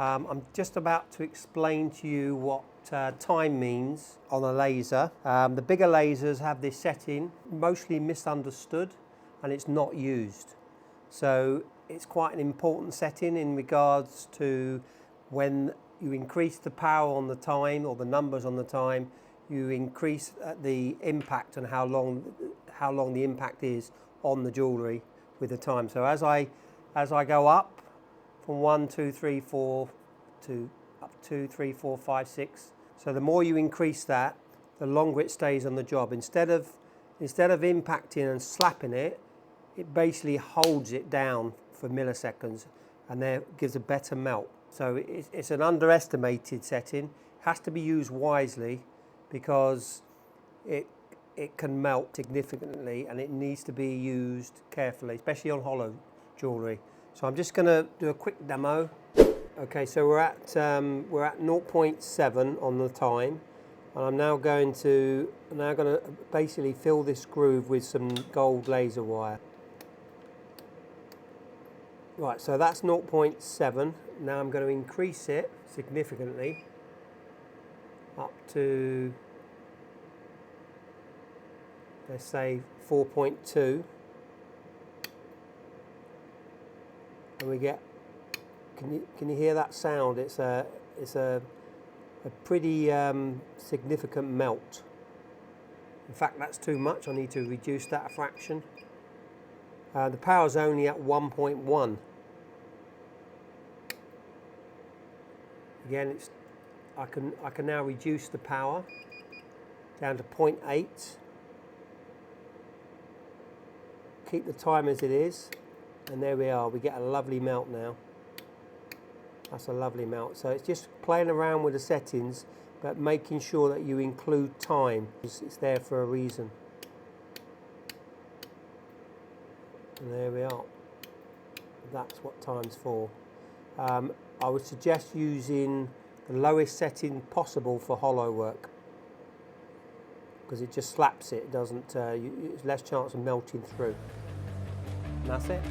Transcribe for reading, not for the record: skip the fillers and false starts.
I'm just about to explain to you what time means on a laser. The bigger lasers have this setting, mostly misunderstood, and it's not used. So it's quite an important setting in regards to when you increase the power on the time or the numbers on the time, you increase the impact and how long the impact is on the jewellery with the time. So as I go up from 1, 2, 3, 4 to up 2, 3, 4, 5, 6. So the more you increase that, the longer it stays on the job. Instead of impacting and slapping it, it basically holds it down for milliseconds and there gives a better melt. So it's an underestimated setting. It has to be used wisely because it can melt significantly and it needs to be used carefully, especially on hollow jewellery. So I'm just going to do a quick demo. Okay, so we're at 0.7 on the time, and I'm now going to basically fill this groove with some gold laser wire. Right, so that's 0.7. Now I'm going to increase it significantly up to, let's say, 4.2. And we get, can you hear that sound? It's a pretty significant melt. In fact, that's too much. I need to reduce that a fraction. The power's only at 1.1. Again, I can now reduce the power down to 0.8. Keep the time as it is, and there we are. We get a lovely melt now. That's a lovely melt. So it's just playing around with the settings, but making sure that you include time. It's there for a reason. And there we are. That's what time's for. I would suggest using the lowest setting possible for hollow work, because it just slaps it. It doesn't. It's less chance of melting through. And that's it.